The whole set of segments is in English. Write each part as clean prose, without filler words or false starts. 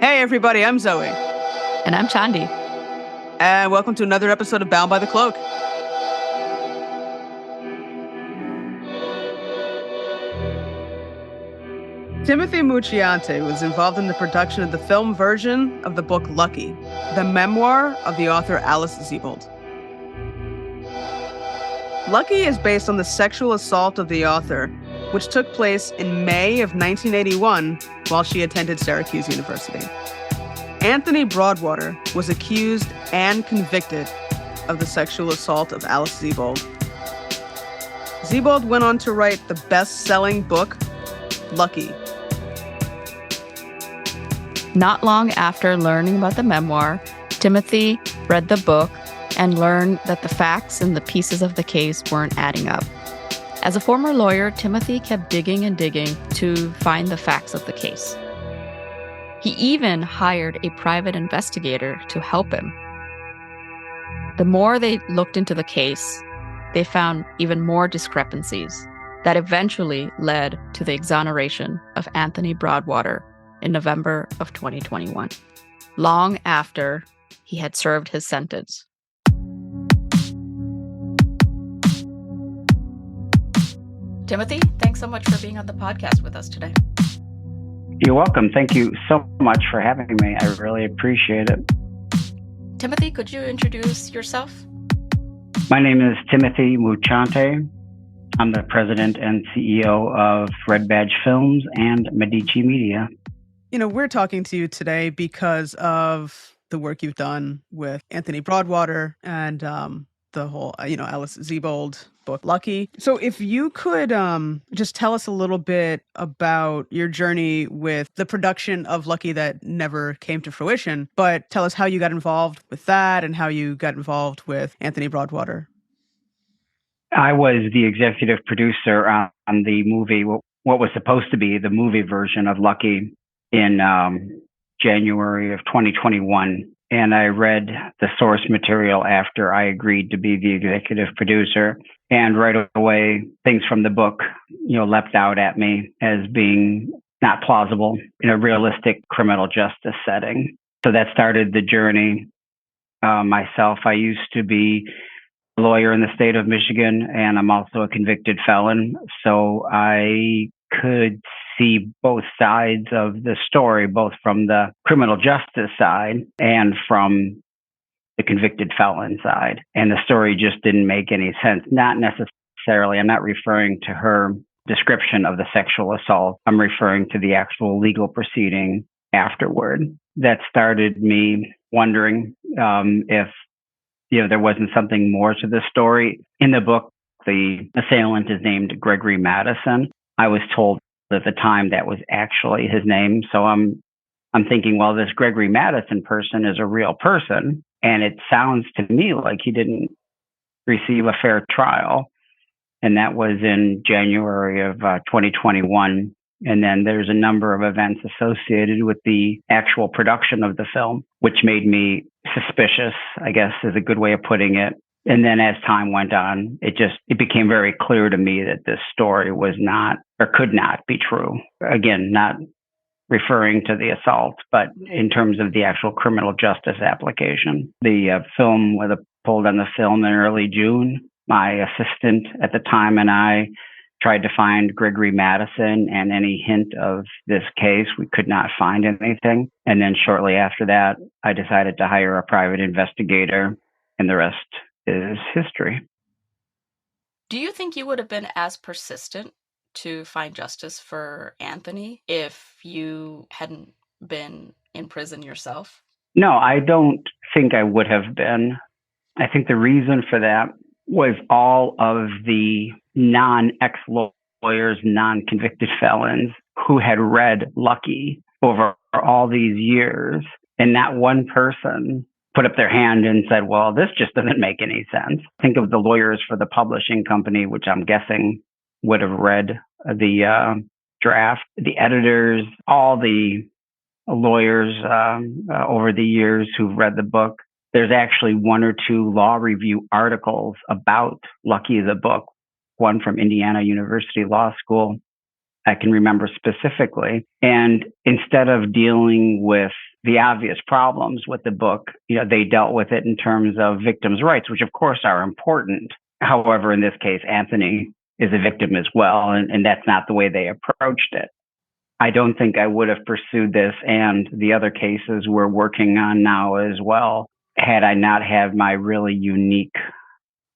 Hey everybody, I'm Zoe. And I'm Chandi. And welcome to another episode of Bound by the Cloak. Timothy Mucciante was involved in the production of the film version of the book Lucky, the memoir of the author Alice Sebold. Lucky is based on the sexual assault of the author, which took place in May of 1981 while she attended Syracuse University. Anthony Broadwater was accused and convicted of the sexual assault of Alice Sebold. Sebold went on to write the best-selling book, Lucky. Not long after learning about the memoir, Timothy read the book and learned that the facts and the pieces of the case weren't adding up. As a former lawyer, Timothy kept digging and digging to find the facts of the case. He even hired a private investigator to help him. The more they looked into the case, they found even more discrepancies that eventually led to the exoneration of Anthony Broadwater in November of 2021, long after he had served his sentence. Timothy, thanks so much for being on the podcast with us today. You're welcome. Thank you so much for having me. I really appreciate it. Timothy, could you introduce yourself? My name is Timothy Mucciante. I'm the president and CEO of Red Badge Films and Medici Media. We're talking to you today because of the work you've done with Anthony Broadwater and the whole, Alice Sebold book, Lucky. So if you could just tell us a little bit about your journey with the production of Lucky that never came to fruition, but tell us how you got involved with that and how you got involved with Anthony Broadwater. I was the executive producer on the movie, what was supposed to be the movie version of Lucky in January of 2021. And I read the source material after I agreed to be the executive producer. And right away, things from the book, leapt out at me as being not plausible in a realistic criminal justice setting. So that started the journey. Myself, I used to be a lawyer in the state of Michigan, and I'm also a convicted felon. So I could see both sides of the story, both from the criminal justice side and from the convicted felon side. And the story just didn't make any sense. Not necessarily, I'm not referring to her description of the sexual assault. I'm referring to the actual legal proceeding afterward. That started me wondering if there wasn't something more to the story. In the book, the assailant is named Gregory Madison. I was told at the time that was actually his name. So I'm thinking, well, this Gregory Madison person is a real person. And it sounds to me like he didn't receive a fair trial. And that was in January of 2021. And then there's a number of events associated with the actual production of the film, which made me suspicious, I guess is a good way of putting it. And then as time went on, it became very clear to me that this story was not or could not be true. Again, not referring to the assault, but in terms of the actual criminal justice application. The film was pulled on the film in early June. My assistant at the time and I tried to find Gregory Madison and any hint of this case. We could not find anything. And then shortly after that, I decided to hire a private investigator, and the rest is history. Do you think you would have been as persistent to find justice for Anthony if you hadn't been in prison yourself? No, I don't think I would have been. I think the reason for that was all of the non-ex-lawyers, non-convicted felons who had read Lucky over all these years. And not one person put up their hand and said, well, this just doesn't make any sense. Think of the lawyers for the publishing company, which I'm guessing would have read the draft, the editors, all the lawyers over the years who've read the book. There's actually one or two law review articles about Lucky the book, one from Indiana University Law School, I can remember specifically. And instead of dealing with the obvious problems with the book. They dealt with it in terms of victims' rights, which of course are important. However, in this case, Anthony is a victim as well, and that's not the way they approached it. I don't think I would have pursued this and the other cases we're working on now as well had I not had my really unique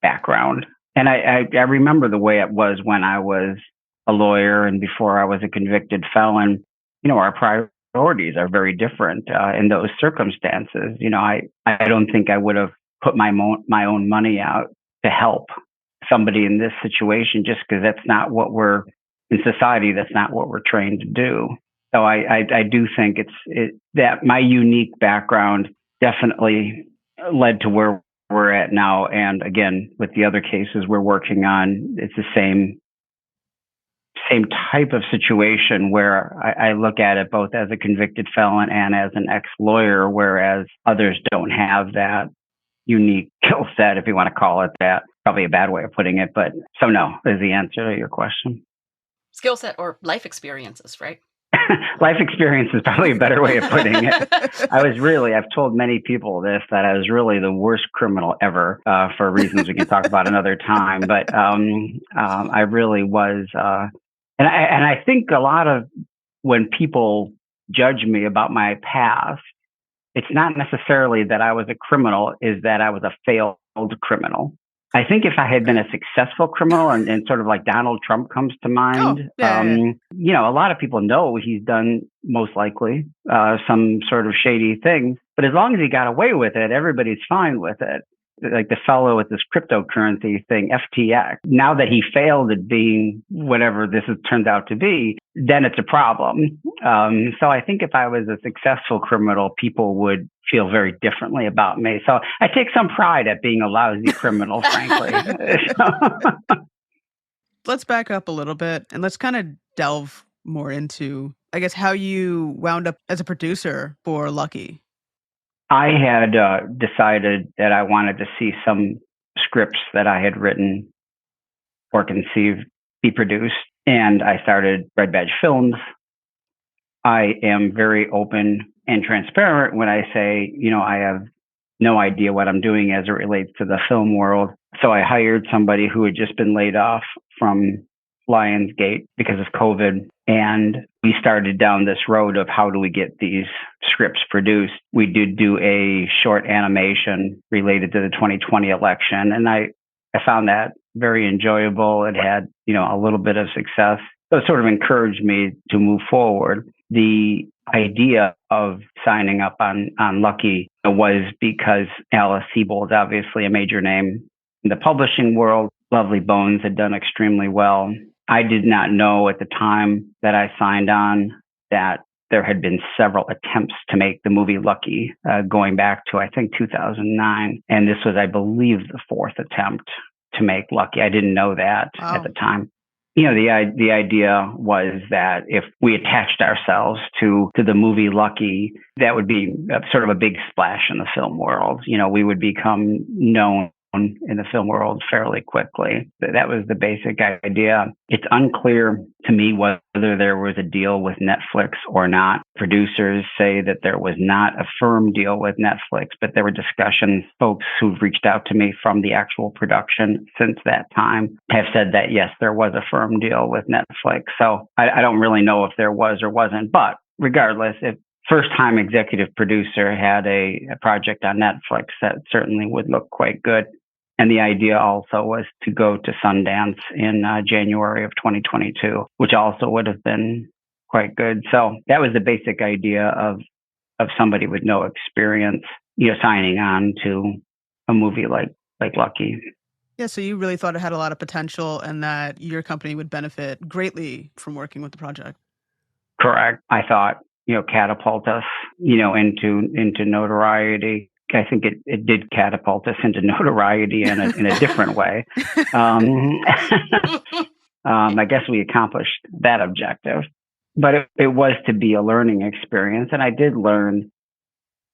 background. And I remember the way it was when I was a lawyer and before I was a convicted felon. Our priorities are very different in those circumstances. I don't think I would have put my own money out to help somebody in this situation just because that's not what we're in society. That's not what we're trained to do. So I do think that my unique background definitely led to where we're at now. And again, with the other cases we're working on, it's the same type of situation where I look at it both as a convicted felon and as an ex-lawyer, whereas others don't have that unique skill set, if you want to call it that. Probably a bad way of putting it, but so no is the answer to your question. Skill set or life experiences, right? Life experience is probably a better way of putting it. I've told many people this, that I was really the worst criminal ever for reasons we can talk about another time. But I really was. And I think a lot of when people judge me about my past, it's not necessarily that I was a criminal, is that I was a failed criminal. I think if I had been a successful criminal and sort of like Donald Trump comes to mind, a lot of people know he's done most likely some sort of shady thing. But as long as he got away with it, everybody's fine with it. Like the fellow with this cryptocurrency thing, FTX. Now that he failed at being whatever this has turned out to be, then it's a problem. So I think if I was a successful criminal, people would feel very differently about me. So I take some pride at being a lousy criminal, frankly. Let's back up a little bit and let's kind of delve more into, I guess, how you wound up as a producer for Lucky. I had decided that I wanted to see some scripts that I had written or conceived be produced, and I started Red Badge Films. I am very open and transparent when I say, I have no idea what I'm doing as it relates to the film world. So I hired somebody who had just been laid off from Lionsgate because of COVID. And we started down this road of how do we get these scripts produced. We did do a short animation related to the 2020 election. And I found that very enjoyable. It had, a little bit of success. So it sort of encouraged me to move forward. The idea of signing up on Lucky was because Alice Sebold is obviously a major name in the publishing world. Lovely Bones had done extremely well. I did not know at the time that I signed on that there had been several attempts to make the movie Lucky, going back to, I think, 2009. And this was, I believe, the fourth attempt to make Lucky. I didn't know that at the time. The idea was that if we attached ourselves to the movie Lucky, that would be sort of a big splash in the film world. We would become known in the film world fairly quickly. That was the basic idea. It's unclear to me whether there was a deal with Netflix or not. Producers say that there was not a firm deal with Netflix, but there were discussions. Folks who've reached out to me from the actual production since that time have said that, yes, there was a firm deal with Netflix. So I don't really know if there was or wasn't, but regardless, if first-time executive producer had a project on Netflix, that certainly would look quite good. And the idea also was to go to Sundance in January of 2022, which also would have been quite good. So that was the basic idea of somebody with no experience, signing on to a movie like Lucky. Yeah, so you really thought it had a lot of potential and that your company would benefit greatly from working with the project. Correct. I thought, catapult us, into notoriety. I think it did catapult us into notoriety in a different way. I guess we accomplished that objective, but it was to be a learning experience, and I did learn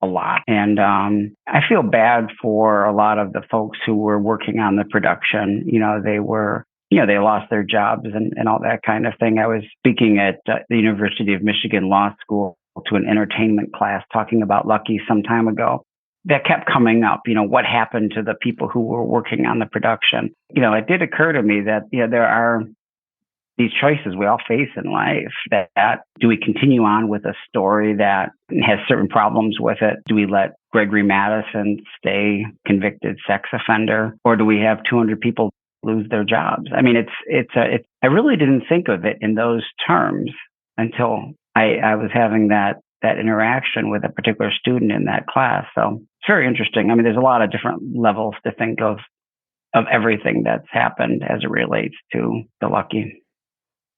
a lot. And I feel bad for a lot of the folks who were working on the production. They lost their jobs and all that kind of thing. I was speaking at the University of Michigan Law School to an entertainment class talking about Lucky some time ago. That kept coming up, what happened to the people who were working on the production. It did occur to me that, there are these choices we all face in life. That do we continue on with a story that has certain problems with it? Do we let Gregory Madison stay convicted sex offender, or do we have 200 people lose their jobs? I mean, I really didn't think of it in those terms until I was having that interaction with a particular student in that class. So it's very interesting. I mean, there's a lot of different levels to think of everything that's happened as it relates to the Lucky.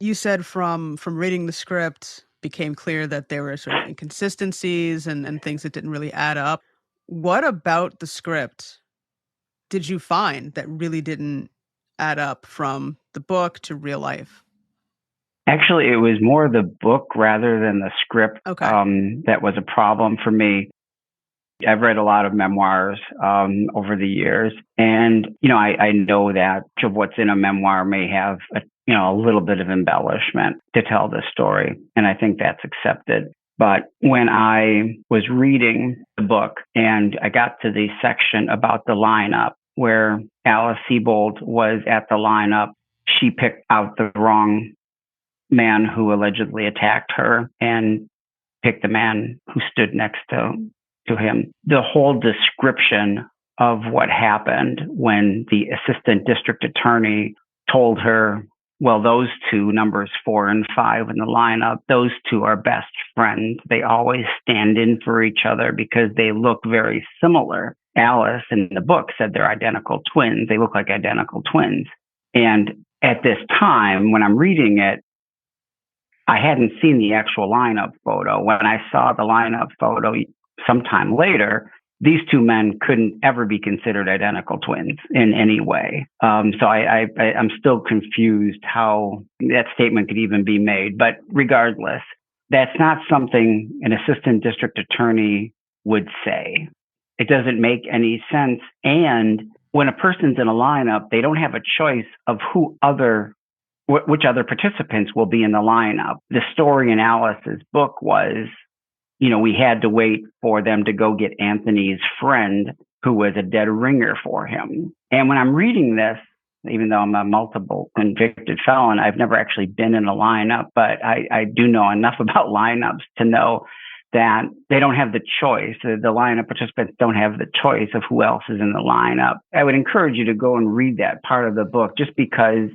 You said from reading the script became clear that there were sort of inconsistencies and things that didn't really add up. What about the script did you find that really didn't add up from the book to real life? Actually, it was more the book rather than the script Okay. that was a problem for me. I've read a lot of memoirs over the years, and I know that much of what's in a memoir may have a little bit of embellishment to tell the story, and I think that's accepted. But when I was reading the book and I got to the section about the lineup where Alice Sebold was at the lineup, she picked out the wrong man who allegedly attacked her and picked the man who stood next to him. The whole description of what happened when the assistant district attorney told her, well, those two, numbers 4 and 5 in the lineup, those two are best friends. They always stand in for each other because they look very similar. Alice in the book said they're identical twins. They look like identical twins. And at this time, when I'm reading it, I hadn't seen the actual lineup photo. When I saw the lineup photo sometime later, these two men couldn't ever be considered identical twins in any way. So I'm still confused how that statement could even be made. But regardless, that's not something an assistant district attorney would say. It doesn't make any sense. And when a person's in a lineup, they don't have a choice of which other participants will be in the lineup. The story in Alice's book was, we had to wait for them to go get Anthony's friend, who was a dead ringer for him. And when I'm reading this, even though I'm a multiple convicted felon, I've never actually been in a lineup, but I do know enough about lineups to know that they don't have the choice. The lineup participants don't have the choice of who else is in the lineup. I would encourage you to go and read that part of the book just because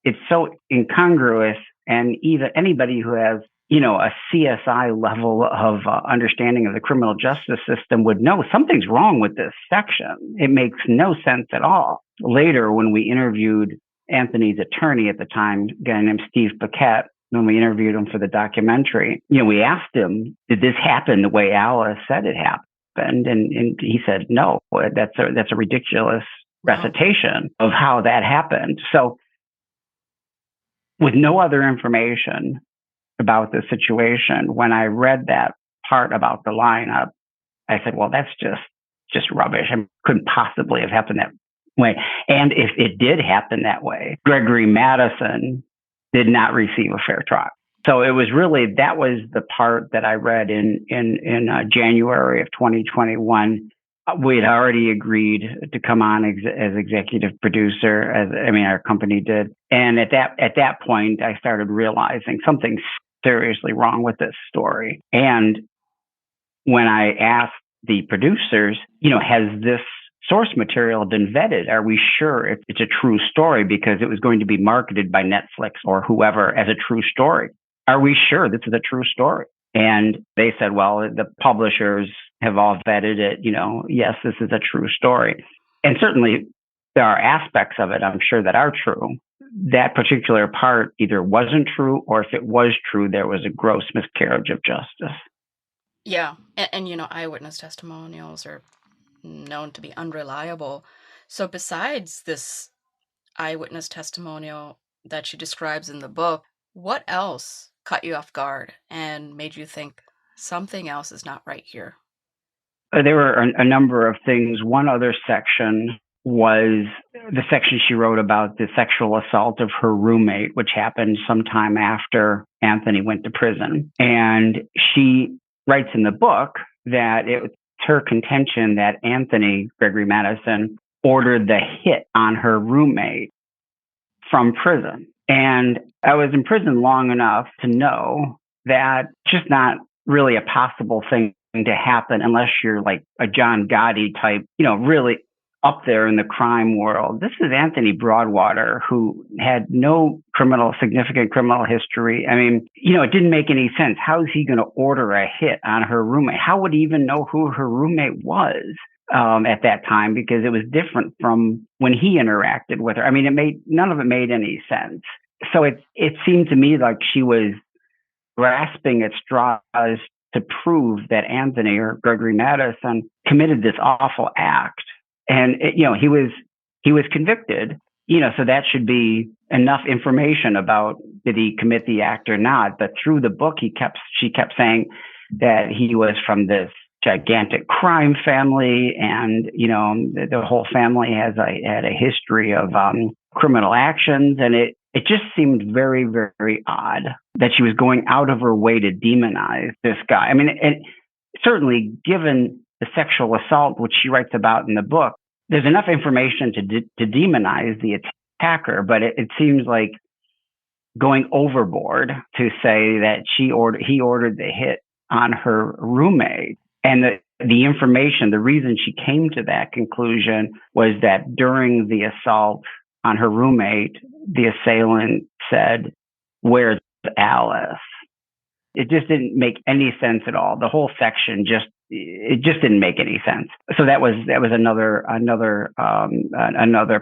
it's so incongruous, and even anybody who has, a CSI level of understanding of the criminal justice system would know something's wrong with this section. It makes no sense at all. Later, when we interviewed Anthony's attorney at the time, a guy named Steve Paquette, when we interviewed him for the documentary, we asked him, did this happen the way Alice said it happened? And he said, no, that's a ridiculous recitation of how that happened. So, with no other information about the situation, when I read that part about the lineup, I said, well, that's just rubbish. It couldn't possibly have happened that way. And if it did happen that way, Gregory Madison did not receive a fair trial. So that was the part that I read in January of 2021. We had already agreed to come on as executive producer, our company did. And at that point, I started realizing something's seriously wrong with this story. And when I asked the producers, has this source material been vetted? Are we sure it's a true story? Because it was going to be marketed by Netflix or whoever as a true story. Are we sure this is a true story? And they said, well, the publishers have all vetted it. Yes, this is a true story. And certainly there are aspects of it, I'm sure, that are true. That particular part either wasn't true, or if it was true, there was a gross miscarriage of justice. Yeah. And eyewitness testimonials are known to be unreliable. So besides this eyewitness testimonial that she describes in the book, what else caught you off guard and made you think something else is not right here? There were a number of things. One other section was the section she wrote about the sexual assault of her roommate, which happened sometime after Anthony went to prison. And she writes in the book that it's her contention that Anthony, Gregory Madison, ordered the hit on her roommate from prison. And I was in prison long enough to know that just not really a possible thing to happen unless you're like a John Gotti type, really up there in the crime world. This is Anthony Broadwater, who had no significant criminal history. I mean, it didn't make any sense. How is he going to order a hit on her roommate? How would he even know who her roommate was at that time? Because it was different from when he interacted with her. I mean, none of it made any sense. So it seemed to me like she was grasping at straws to prove that Anthony or Gregory Madison committed this awful act. And he was convicted, so that should be enough information about did he commit the act or not. But through the book, she kept saying that he was from this gigantic crime family, and the whole family had a history of criminal actions, and it just seemed very, very odd that she was going out of her way to demonize this guy. I mean, and certainly given the sexual assault, which she writes about in the book, there's enough information to demonize the attacker, but it seems like going overboard to say that he ordered the hit on her roommate. And the information, the reason she came to that conclusion was that during the assault on her roommate, the assailant said, "Where's Alice?" It just didn't make any sense at all. The whole section just didn't make any sense. So that was another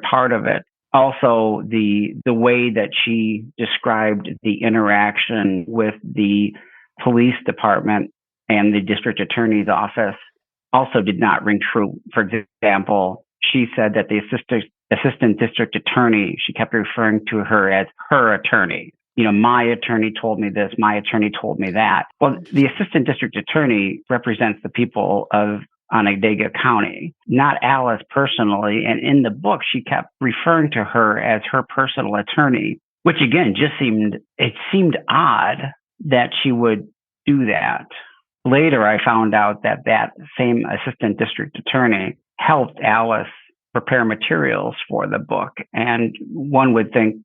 part of it. Also, the way that she described the interaction with the police department and the district attorney's office also did not ring true. For example, she said that the assistant district attorney, she kept referring to her as her attorney. My attorney told me this, my attorney told me that. Well, the assistant district attorney represents the people of Onondaga County, not Alice personally. And in the book, she kept referring to her as her personal attorney, which again, it seemed odd that she would do that. Later, I found out that same assistant district attorney helped Alice prepare materials for the book. And one would think,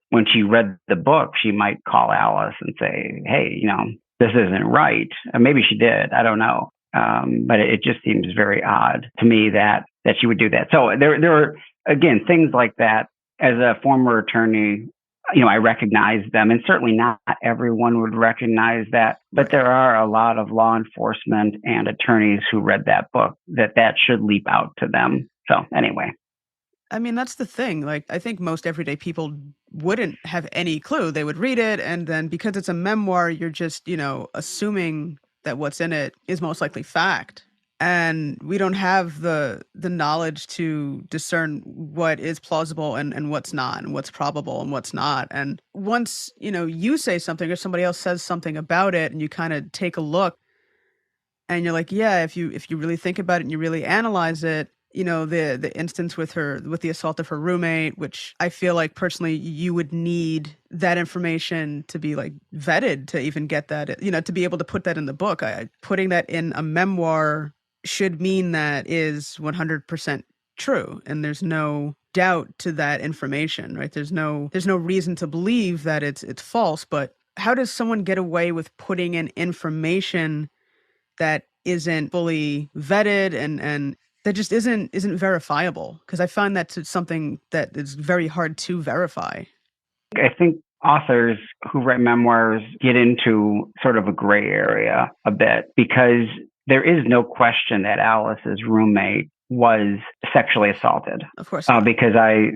when she read the book, she might call Alice and say, "Hey, this isn't right." Maybe she did. I don't know. But it just seems very odd to me that she would do that. So there were, again, things like that. As a former attorney, I recognize them, and certainly not everyone would recognize that. But there are a lot of law enforcement and attorneys who read that book that should leap out to them. So anyway. I mean, that's the thing. Like, I think most everyday people wouldn't have any clue. They would read it, and then because it's a memoir, you're just, assuming that what's in it is most likely fact. And we don't have the knowledge to discern what is plausible and what's not, and what's probable and what's not. And once, you say something or somebody else says something about it, and you kind of take a look, and you're like, yeah, if you really think about it and you really analyze it, the instance with the assault of her roommate, which I feel like personally you would need that information to be like vetted to even get that, to be able to put that in the book. Putting that in a memoir should mean that is 100% true, and there's no doubt to that information, right? There's no reason to believe that it's false. But how does someone get away with putting in information that isn't fully vetted and that just isn't verifiable? Because I find that's something that is very hard to verify. I think authors who write memoirs get into sort of a gray area a bit, because there is no question that Alice's roommate was sexually assaulted. Of course. Because I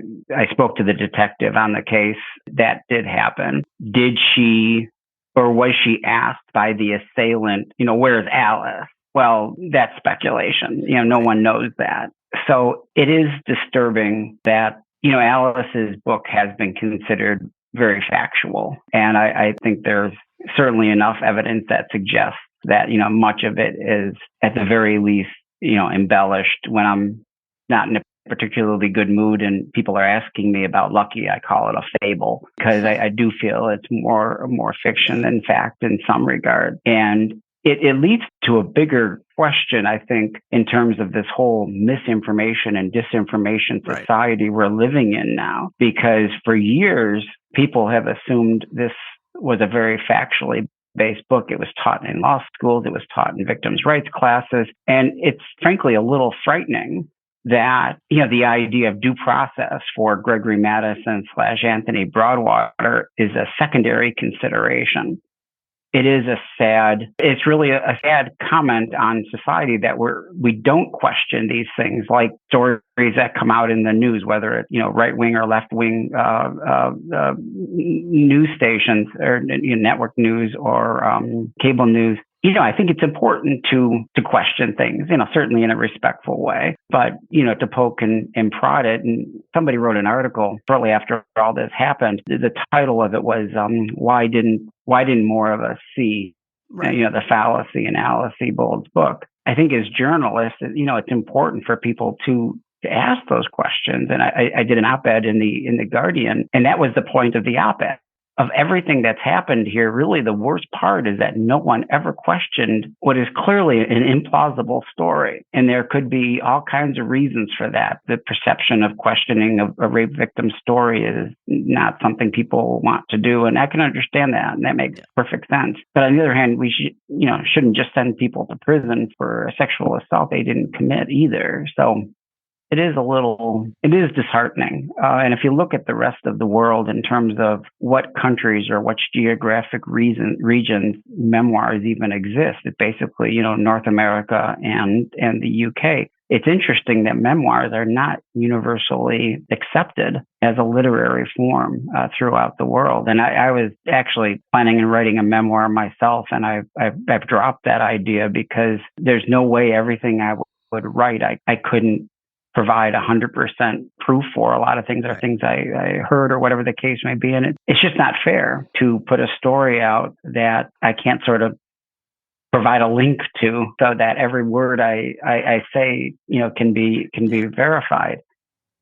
spoke to the detective on the case. That did happen. Did she, or was she asked by the assailant, where's Alice? Well, that's speculation. No one knows that. So it is disturbing that, Alice's book has been considered very factual. And I think there's certainly enough evidence that suggests that, much of it is at the very least, embellished. When I'm not in a particularly good mood and people are asking me about Lucky, I call it a fable, because I do feel it's more fiction than fact in some regard. And it leads to a bigger question, I think, in terms of this whole misinformation and disinformation Right. society we're living in now. Because for years, people have assumed this was a very factually based book. It was taught in law schools. It was taught in victims' rights classes. And it's frankly a little frightening that, the idea of due process for Gregory Madison / Anthony Broadwater is a secondary consideration. It's really a sad comment on society that we don't question these things, like stories that come out in the news, whether it's, right wing or left wing news stations or network news or cable news. I think it's important to question things, certainly in a respectful way, but, to poke and prod it. And somebody wrote an article shortly after all this happened. The title of it was, why didn't more of us see, Right. the fallacy in Alice Sebold's book? I think as journalists, it's important for people to ask those questions. And I did an op-ed in the Guardian, and that was the point of the op-ed. Of everything that's happened here, really the worst part is that no one ever questioned what is clearly an implausible story. And there could be all kinds of reasons for that. The perception of questioning a rape victim's story is not something people want to do. And I can understand that. And that makes perfect sense. But on the other hand, we shouldn't just send people to prison for a sexual assault they didn't commit either. So it is disheartening. And if you look at the rest of the world in terms of what countries or which geographic regions memoirs even exist, it's basically, North America and the UK. It's interesting that memoirs are not universally accepted as a literary form throughout the world. And I was actually planning on writing a memoir myself, and I've dropped that idea because there's no way everything I would write I couldn't provide 100% proof for. A lot of things are things I heard or whatever the case may be. And it's just not fair to put a story out that I can't sort of provide a link to, so that every word I say, can be verified.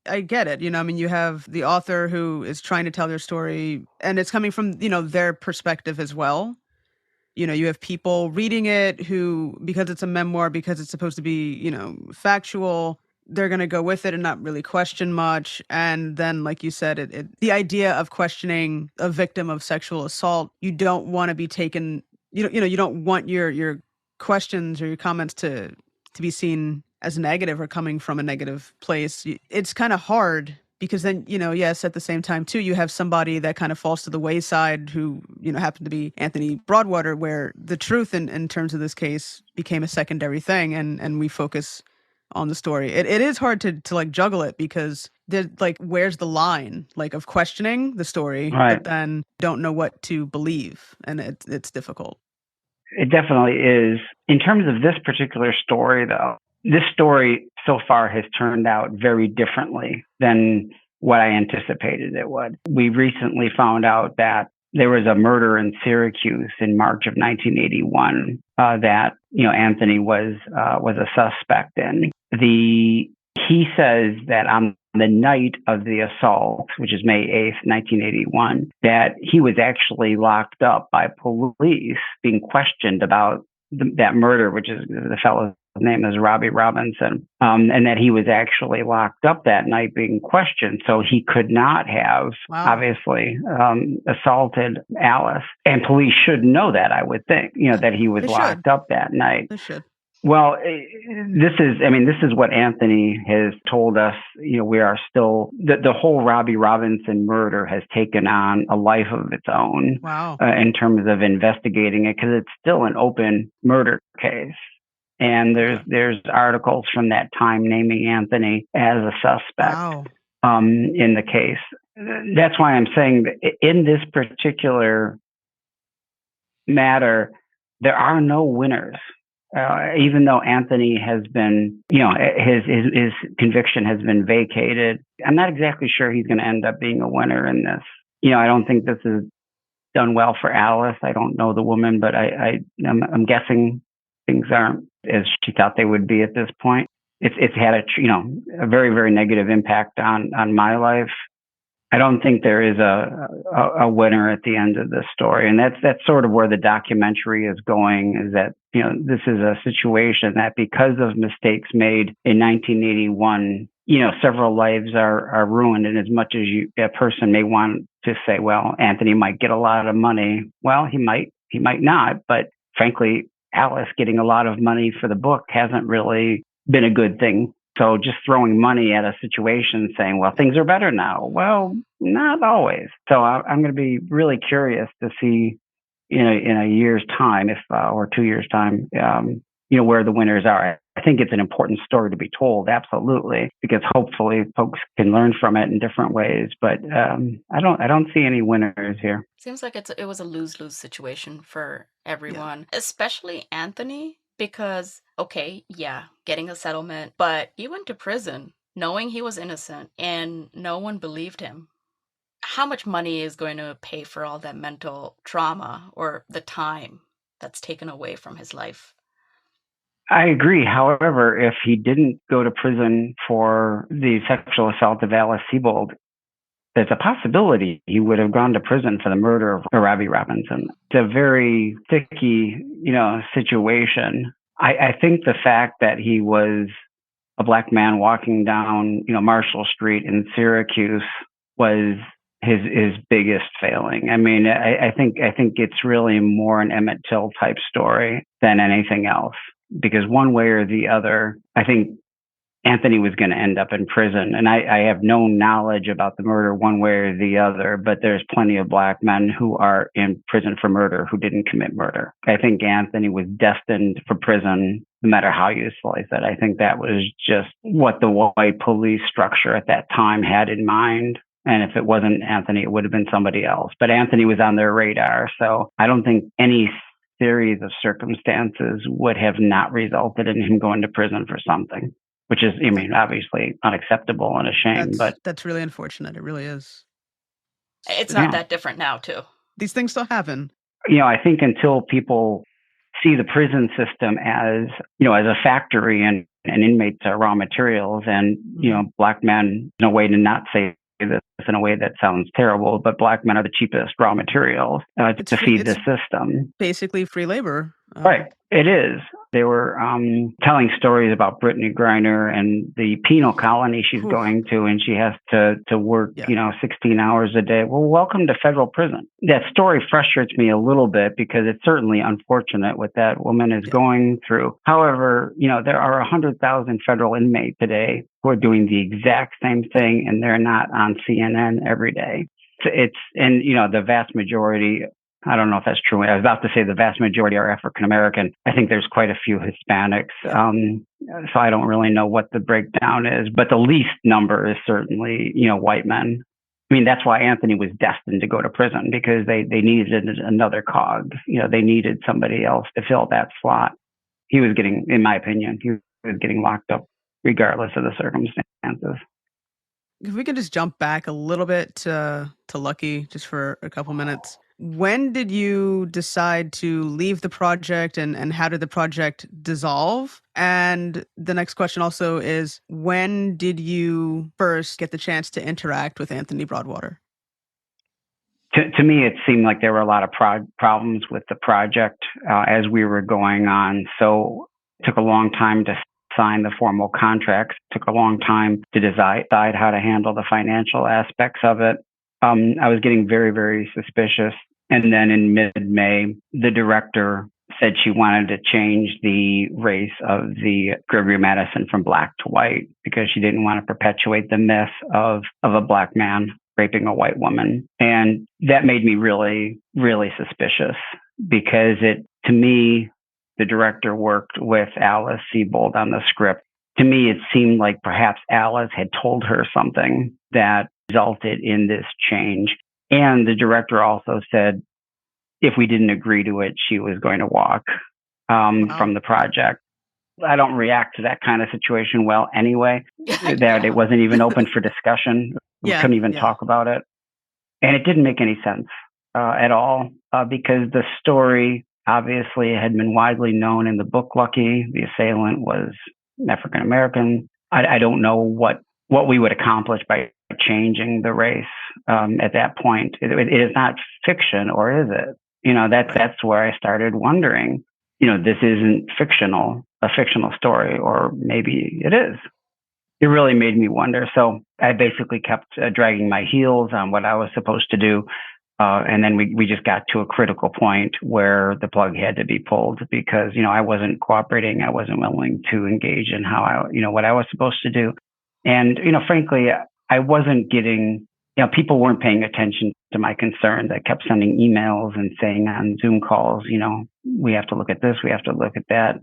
I get it. You have the author who is trying to tell their story, and it's coming from, their perspective as well. You have people reading it who, because it's a memoir, because it's supposed to be, factual, they're going to go with it and not really question much. And then, like you said, the idea of questioning a victim of sexual assault, you don't want to be taken, you don't want your questions or your comments to be seen as negative or coming from a negative place. It's kind of hard because then, yes, at the same time too, you have somebody that kind of falls to the wayside who, happened to be Anthony Broadwater, where the truth in terms of this case became a secondary thing, and we focus on the story. It is hard to like juggle it, because where's the line of questioning the story, Right. but then don't know what to believe, and it's difficult. It definitely is. In terms of this particular story, though, this story so far has turned out very differently than what I anticipated it would. We recently found out that there was a murder in Syracuse in March of 1981 that Anthony was a suspect in. He says that on the night of the assault, which is May 8th, 1981, that he was actually locked up by police being questioned about that murder, which is the fellow's name is Robbie Robinson, and that he was actually locked up that night being questioned. So he could not have, obviously, assaulted Alice. And police should know that, I would think, that he was locked up that night. They should. Well, this is what Anthony has told us. We are still, the whole Robbie Robinson murder has taken on a life of its own. Wow. In terms of investigating it, because it's still an open murder case. And there's articles from that time naming Anthony as a suspect in the case. That's why I'm saying that in this particular matter, there are no winners. Even though Anthony has been, his conviction has been vacated, I'm not exactly sure he's going to end up being a winner in this. I don't think this is done well for Alice. I don't know the woman, but I'm guessing things aren't as she thought they would be at this point. It's had a very, very negative impact on my life. I don't think there is a winner at the end of this story, and that's sort of where the documentary is going. Is that this is a situation that because of mistakes made in 1981, several lives are ruined. And as much as a person may want to say, well, Anthony might get a lot of money, well, he might not, but frankly, Alice getting a lot of money for the book hasn't really been a good thing. So just throwing money at a situation saying, well, things are better now. Well, not always. So I'm going to be really curious to see in a year's time, or 2 years' time, where the winners are. I think it's an important story to be told, absolutely, because hopefully folks can learn from it in different ways. But I don't see any winners here. Seems like it was a lose-lose situation for everyone, especially Anthony, because, okay, yeah, getting a settlement, but he went to prison knowing he was innocent and no one believed him. How much money is going to pay for all that mental trauma or the time that's taken away from his life? I agree. However, if he didn't go to prison for the sexual assault of Alice Sebold, there's a possibility he would have gone to prison for the murder of Robbie Robinson. It's a very sticky, situation. I think the fact that he was a black man walking down, Marshall Street in Syracuse was his biggest failing. I mean, I think it's really more an Emmett Till type story than anything else, because one way or the other, I think Anthony was going to end up in prison. And I have no knowledge about the murder one way or the other, but there's plenty of black men who are in prison for murder who didn't commit murder. I think Anthony was destined for prison, no matter how you slice it. I think that was just what the white police structure at that time had in mind. And if it wasn't Anthony, it would have been somebody else. But Anthony was on their radar. So I don't think any series of circumstances would have not resulted in him going to prison for something, which is, obviously unacceptable and a shame. But that's really unfortunate. It really is. It's not that different now, too. These things still happen. I think until people see the prison system as, as a factory and inmates are raw materials, and, black men, in a way to not say this in a way that sounds terrible, but black men are the cheapest raw materials to feed the system. Basically free labor. Right. It is. They were telling stories about Brittany Griner and the penal colony she's going to, and she has to work, 16 hours a day. Well, welcome to federal prison. That story frustrates me a little bit because it's certainly unfortunate what that woman is going through. However, there are 100,000 federal inmates today who are doing the exact same thing, and they're not on CNN every day. And the vast majority, I don't know if that's true. I was about to say the vast majority are African American. I think there's quite a few Hispanics. So I don't really know what the breakdown is, but the least number is certainly, white men. I mean, that's why Anthony was destined to go to prison, because they needed another cog. They needed somebody else to fill that slot. He was getting, in my opinion, locked up regardless of the circumstances. If we could just jump back a little bit to Lucky just for a couple minutes. When did you decide to leave the project, and how did the project dissolve? And the next question also is, when did you first get the chance to interact with Anthony Broadwater? To me, it seemed like there were a lot of problems with the project as we were going on. So it took a long time to sign the formal contracts. It took a long time to decide how to handle the financial aspects of it. I was getting very, very suspicious. And then in mid-May, the director said she wanted to change the race of the Gregory Madison from black to white because she didn't want to perpetuate the myth of a black man raping a white woman. And that made me really, really suspicious because to me, the director worked with Alice Sebold on the script. To me, it seemed like perhaps Alice had told her something that resulted in this change. And the director also said if we didn't agree to it, she was going to walk from the project. I don't react to that kind of situation well anyway. That it wasn't even open for discussion. We couldn't even talk about it. And it didn't make any sense at all because the story obviously had been widely known in the book Lucky. The assailant was African American. I don't know what we would accomplish by changing the race. at that point. It is not fiction, or is it? That's where I started wondering. This isn't a fictional story, or maybe it is. It really made me wonder. So I basically kept dragging my heels on what I was supposed to do. And then we just got to a critical point where the plug had to be pulled because, I wasn't cooperating. I wasn't willing to engage in what I was supposed to do. And, frankly, I wasn't getting, people weren't paying attention to my concerns. I kept sending emails and saying on Zoom calls, we have to look at this, we have to look at that.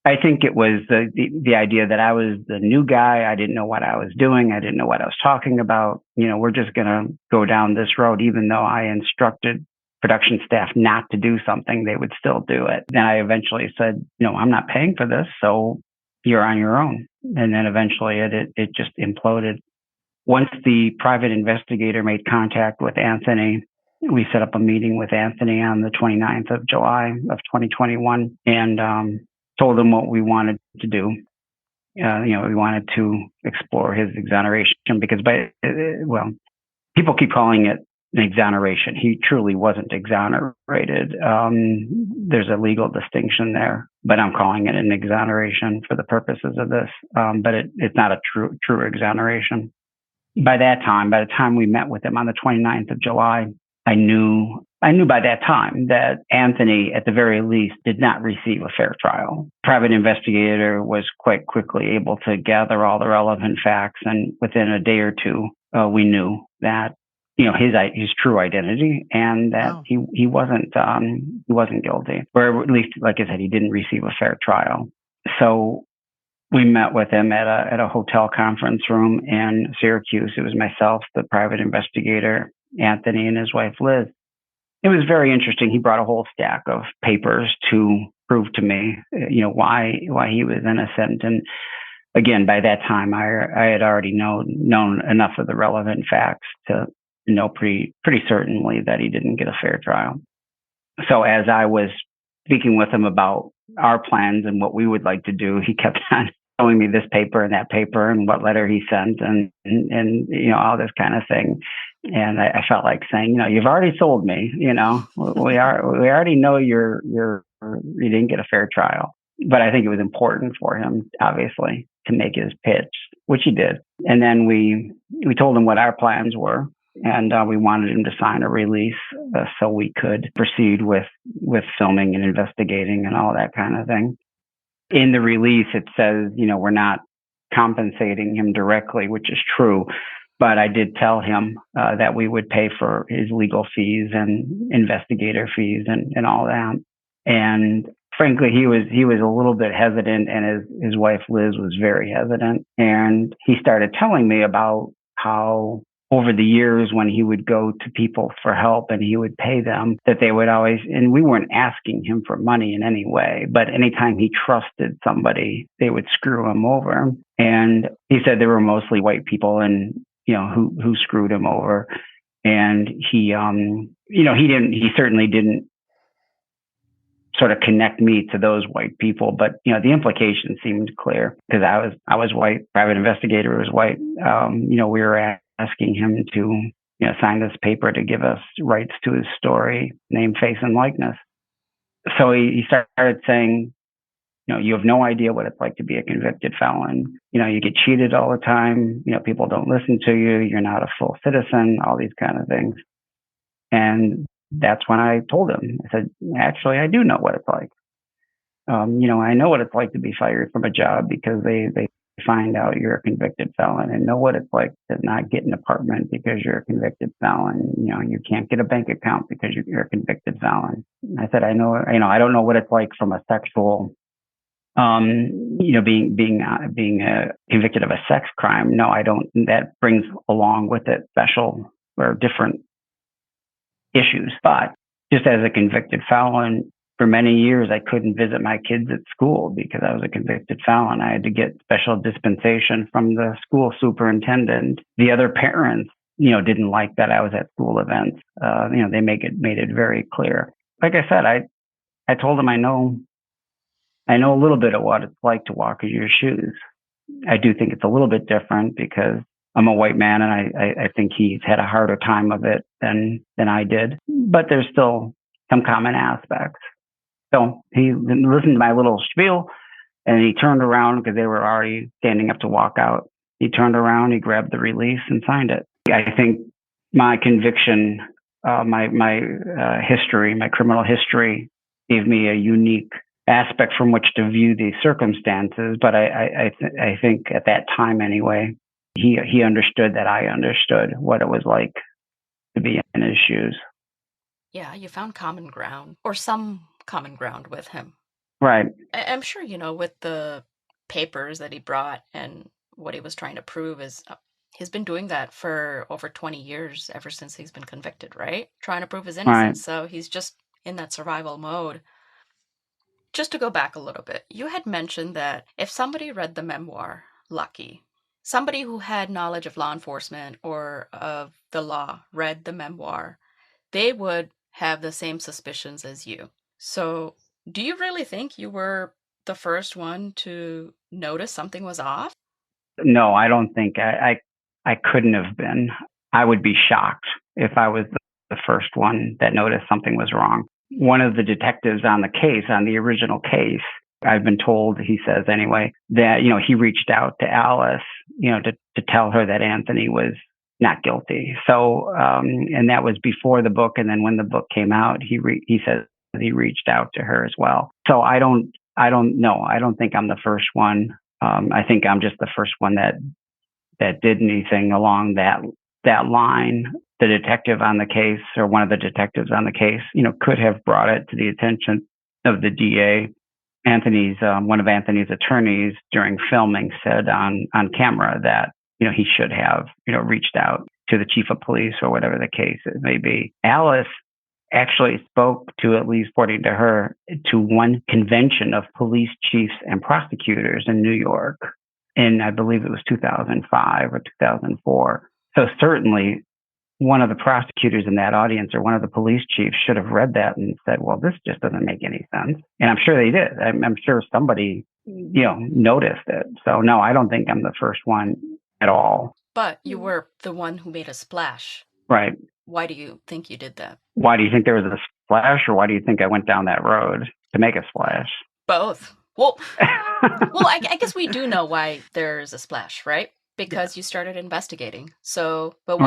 I think it was the idea that I was the new guy. I didn't know what I was doing. I didn't know what I was talking about. We're just going to go down this road, even though I instructed production staff not to do something, they would still do it. Then I eventually said, I'm not paying for this, so you're on your own. And then eventually it just imploded. Once the private investigator made contact with Anthony, we set up a meeting with Anthony on the 29th of July of 2021 and told him what we wanted to do. We wanted to explore his exoneration because people keep calling it an exoneration. He truly wasn't exonerated. There's a legal distinction there, but I'm calling it an exoneration for the purposes of this. But it's not a true exoneration. By the time we met with him on the 29th of July, I knew by that time that Anthony, at the very least, did not receive a fair trial. Private investigator was quite quickly able to gather all the relevant facts, and within a day or two, we knew that his true identity and that he wasn't guilty, or at least, like I said, he didn't receive a fair trial. So we met with him at a hotel conference room in Syracuse. It was myself, the private investigator, Anthony, and his wife, Liz. It was very interesting. He brought a whole stack of papers to prove to me, why he was innocent. And again, by that time, I had already known enough of the relevant facts to know pretty certainly that he didn't get a fair trial. So as I was speaking with him about our plans and what we would like to do, he kept on showing me this paper and that paper and what letter he sent and all this kind of thing. And I felt like saying, you've already sold me. We already know you didn't get a fair trial. But I think it was important for him, obviously, to make his pitch, which he did. And then we told him what our plans were. And we wanted him to sign a release so we could proceed with filming and investigating and all that kind of thing. In the release, it says, we're not compensating him directly, which is true. But I did tell him that we would pay for his legal fees and investigator fees and all that. And frankly, he was a little bit hesitant, and his wife, Liz, was very hesitant. And he started telling me about how over the years when he would go to people for help and he would pay them, that they would always, and we weren't asking him for money in any way, but anytime he trusted somebody, they would screw him over. And he said there were mostly white people and, who screwed him over. And he certainly didn't sort of connect me to those white people, but the implication seemed clear because I was white, private investigator was white. We were asking him to sign this paper to give us rights to his story, name, face, and likeness. So he started saying, you have no idea what it's like to be a convicted felon. You get cheated all the time. People don't listen to you. You're not a full citizen, all these kind of things. And that's when I told him, I said, actually, I do know what it's like. I know what it's like to be fired from a job because they find out you're a convicted felon, and know what it's like to not get an apartment because you're a convicted felon. You can't get a bank account because you're a convicted felon. And I said, I know, I don't know what it's like from a sexual, being convicted of a sex crime. No, I don't. That brings along with it special or different issues. But just as a convicted felon, for many years, I couldn't visit my kids at school because I was a convicted felon. I had to get special dispensation from the school superintendent. The other parents, didn't like that I was at school events. They made it very clear. Like I said, I told them I know a little bit of what it's like to walk in your shoes. I do think it's a little bit different because I'm a white man, and I think he's had a harder time of it than I did. But there's still some common aspects. So he listened to my little spiel, and he turned around because they were already standing up to walk out. He turned around, he grabbed the release and signed it. I think my conviction, my history, my criminal history, gave me a unique aspect from which to view these circumstances. But I think at that time anyway, he understood that I understood what it was like to be in his shoes. Yeah, you found common ground, or some common ground with him. Right. I'm sure, with the papers that he brought and what he was trying to prove is he's been doing that for over 20 years, ever since he's been convicted, right? Trying to prove his innocence. Right. So he's just in that survival mode. Just to go back a little bit, you had mentioned that if somebody read the memoir, Lucky, somebody who had knowledge of law enforcement or of the law read the memoir, they would have the same suspicions as you. So, do you really think you were the first one to notice something was off? No, I don't think I couldn't have been. I would be shocked if I was the first one that noticed something was wrong. One of the detectives on the case, on the original case, I've been told, he says anyway, that, he reached out to Alice, to tell her that Anthony was not guilty. So, and that was before the book. And then when the book came out, he says he reached out to her as well. So I don't know. I don't think I'm the first one. I think I'm just the first one that did anything along that line. The detective on the case, or one of the detectives on the case, could have brought it to the attention of the DA. One of Anthony's attorneys during filming said on camera that, he should have, reached out to the chief of police or whatever the case may be. Alice actually spoke to, at least according to her, to one convention of police chiefs and prosecutors in New York in, I believe it was 2005 or 2004. So certainly one of the prosecutors in that audience, or one of the police chiefs, should have read that and said, well, this just doesn't make any sense. And I'm sure they did. I'm sure somebody, noticed it. So no, I don't think I'm the first one at all. But you were the one who made a splash. Right. Why do you think you did that? Why do you think there was a splash, or why do you think I went down that road to make a splash? Both. Well, I guess we do know why there's a splash, right? Because you started investigating. So, but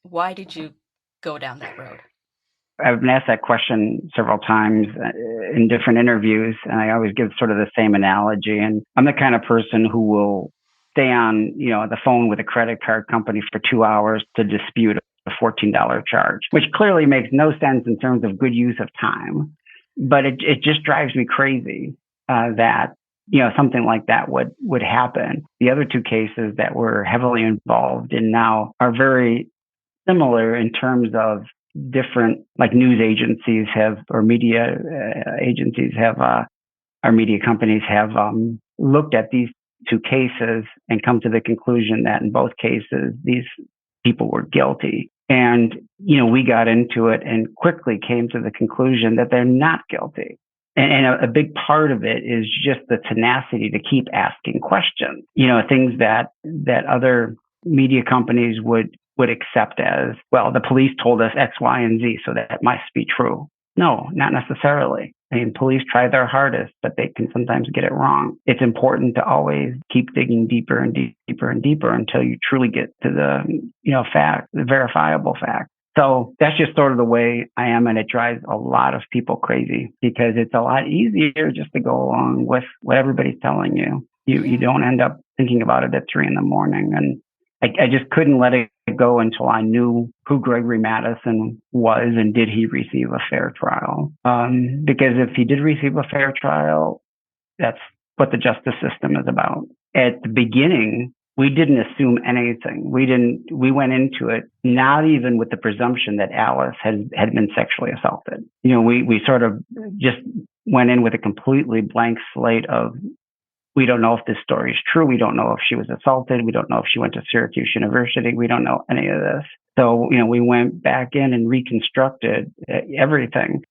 why did you go down that road? I've been asked that question several times in different interviews, and I always give sort of the same analogy. And I'm the kind of person who will stay on, the phone with a credit card company for 2 hours to dispute a $14 charge, which clearly makes no sense in terms of good use of time. But it just drives me crazy that, something like that would happen. The other two cases that we're heavily involved in now are very similar in terms of different, like news agencies have, or media agencies have, our media companies have looked at these two cases and come to the conclusion that in both cases, these people were guilty. And, we got into it and quickly came to the conclusion that they're not guilty. And a big part of it is just the tenacity to keep asking questions, things that other media companies would accept as, well, the police told us X, Y, and Z, so that must be true. No, not necessarily. I mean, police try their hardest, but they can sometimes get it wrong. It's important to always keep digging deeper and deeper and deeper until you truly get to the, fact, the verifiable fact. So that's just sort of the way I am, and it drives a lot of people crazy because it's a lot easier just to go along with what everybody's telling you. You don't end up thinking about it at 3 a.m. And I just couldn't let it go until I knew who Gregory Madison was and did he receive a fair trial. Because if he did receive a fair trial, that's what the justice system is about. At the beginning, we didn't assume anything. We went into it not even with the presumption that Alice had been sexually assaulted. We sort of just went in with a completely blank slate of, we don't know if this story is true. We don't know if she was assaulted. We don't know if she went to Syracuse University. We don't know any of this. So, we went back in and reconstructed everything.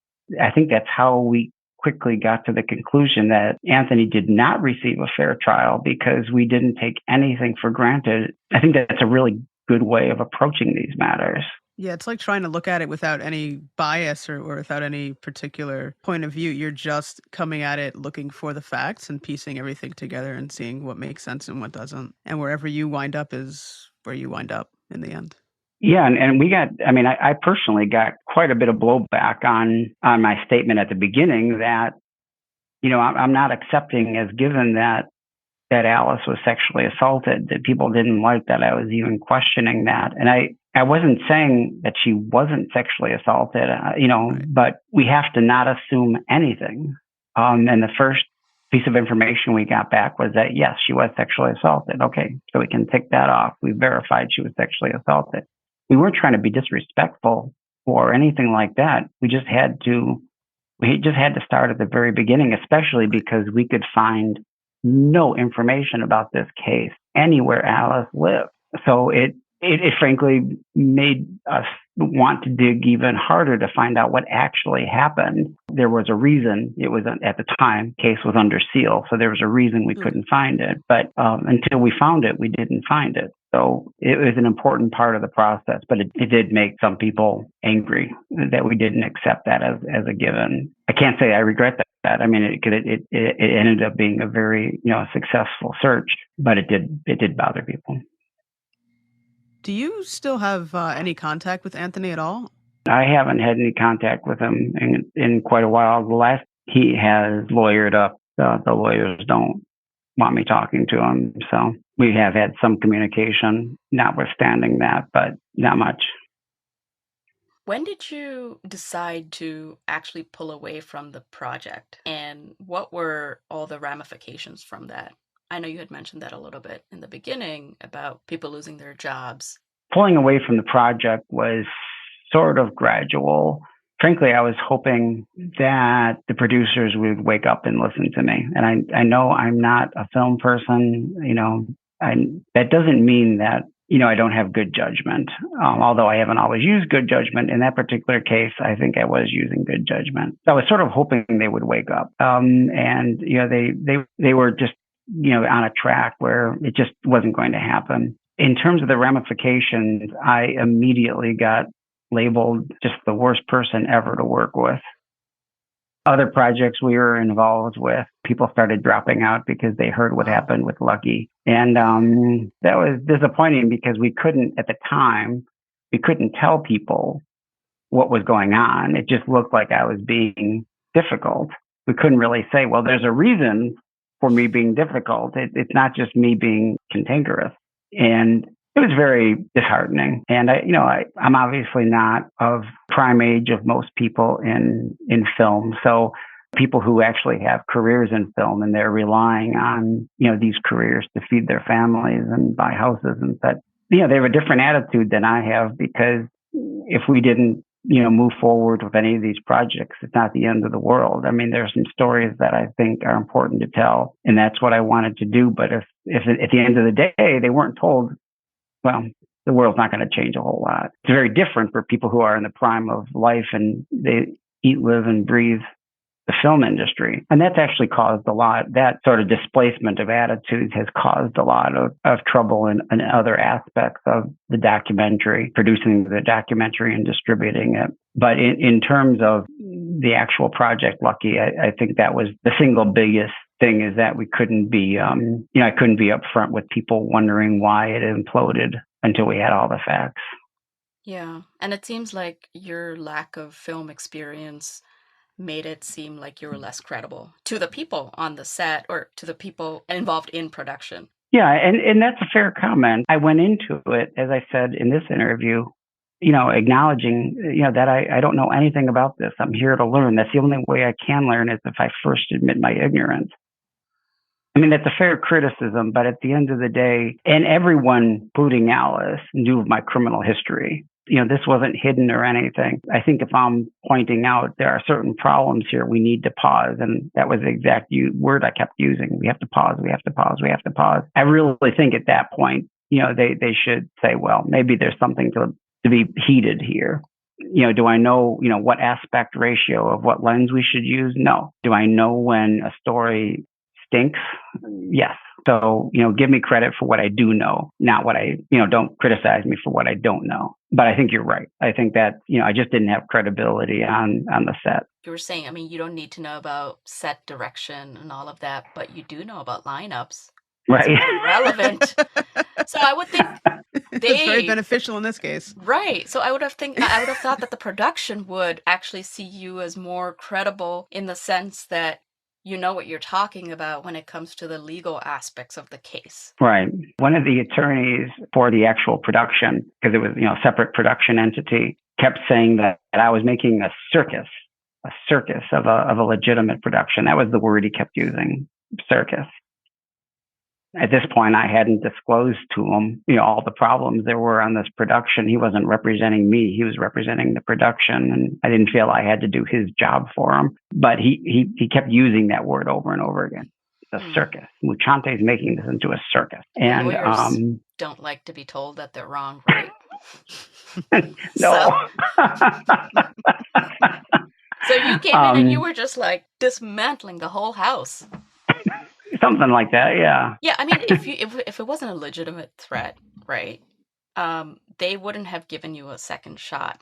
I think that's how we quickly got to the conclusion that Anthony did not receive a fair trial because we didn't take anything for granted. I think that's a really good way of approaching these matters. Yeah, it's like trying to look at it without any bias or without any particular point of view. You're just coming at it looking for the facts and piecing everything together and seeing what makes sense and what doesn't. And wherever you wind up is where you wind up in the end. Yeah, and we got, I personally got quite a bit of blowback on my statement at the beginning that, I'm not accepting as given that Alice was sexually assaulted, that people didn't like that I was even questioning that. And I wasn't saying that she wasn't sexually assaulted, Right. but we have to not assume anything. And the first piece of information we got back was that, yes, she was sexually assaulted. Okay, so we can tick that off. We verified she was sexually assaulted. We weren't trying to be disrespectful or anything like that. We just had to start at the very beginning, especially because we could find no information about this case anywhere Alice lived. So it frankly made us want to dig even harder to find out what actually happened. There was a reason. It was, at the time, case was under seal, so there was a reason we couldn't find it. But until we found it, we didn't find it. So it was an important part of the process, but it did make some people angry that we didn't accept that as a given. I can't say I regret that. I mean, it ended up being a very successful search, but it did bother people. Do you still have any contact with Anthony at all? I haven't had any contact with him in quite a while. He has lawyered up. The lawyers don't want me talking to him. So we have had some communication, notwithstanding that, but not much. When did you decide to actually pull away from the project? And what were all the ramifications from that? I know you had mentioned that a little bit in the beginning about people losing their jobs. Pulling away from the project was sort of gradual. Frankly, I was hoping that the producers would wake up and listen to me. And I know I'm not a film person, that doesn't mean that, I don't have good judgment. Although I haven't always used good judgment. In that particular case, I think I was using good judgment. So I was sort of hoping they would wake up. And, they were just, on a track where it just wasn't going to happen. In terms of the ramifications, I immediately got labeled just the worst person ever to work with. Other projects we were involved with, people started dropping out because they heard what happened with Lucky. And that was disappointing because at the time, we couldn't tell people what was going on. It just looked like I was being difficult. We couldn't really say, well, there's a reason for me being difficult. It's not just me being cantankerous. And it was very disheartening. And I'm obviously not of prime age of most people in film. So people who actually have careers in film and they're relying on, these careers to feed their families and buy houses and such, they have a different attitude than I have, because if we didn't, move forward with any of these projects, it's not the end of the world. I mean, there are some stories that I think are important to tell, and that's what I wanted to do. But if at the end of the day, they weren't told, well, the world's not going to change a whole lot. It's very different for people who are in the prime of life and they eat, live, and breathe the film industry. And that's actually caused a lot, that sort of displacement of attitudes has caused a lot of trouble in other aspects of the documentary, producing the documentary and distributing it. But in terms of the actual project, Lucky, I think that was the single biggest thing, is that we couldn't be, I couldn't be upfront with people wondering why it imploded until we had all the facts. Yeah, and it seems like your lack of film experience made it seem like you were less credible to the people on the set or to the people involved in production. Yeah, and that's a fair comment. I went into it, as I said in this interview, acknowledging, that I don't know anything about this. I'm here to learn. That's the only way I can learn, is if I first admit my ignorance. I mean, that's a fair criticism, but at the end of the day, and everyone, including Alice, knew of my criminal history. This wasn't hidden or anything. I think if I'm pointing out there are certain problems here, we need to pause. And that was the exact word I kept using. We have to pause, we have to pause, we have to pause. I really think at that point, they should say, well, maybe there's something to be heated here. Do I know, what aspect ratio of what lens we should use? No. Do I know when a story stinks? Yes. So, give me credit for what I do know, not what don't criticize me for what I don't know. But I think you're right. I think that, I just didn't have credibility on the set. You were saying, I mean, you don't need to know about set direction and all of that, but you do know about lineups. It's Right. pretty relevant. So I would think It's very beneficial in this case. Right. So I would have thought that the production would actually see you as more credible in the sense that you know what you're talking about when it comes to the legal aspects of the case. Right. One of the attorneys for the actual production, because it was, a separate production entity, kept saying that I was making a circus of a legitimate production. That was the word he kept using, circus. At this point, I hadn't disclosed to him, all the problems there were on this production. He wasn't representing me. He was representing the production, and I didn't feel I had to do his job for him. But he kept using that word over and over again. It's a circus. Mucciante is making this into a circus. And lawyers don't like to be told that they're wrong, right? No. So you came in and you were just like dismantling the whole house. Something like that, yeah. Yeah, I mean, if it wasn't a legitimate threat, right, they wouldn't have given you a second shot.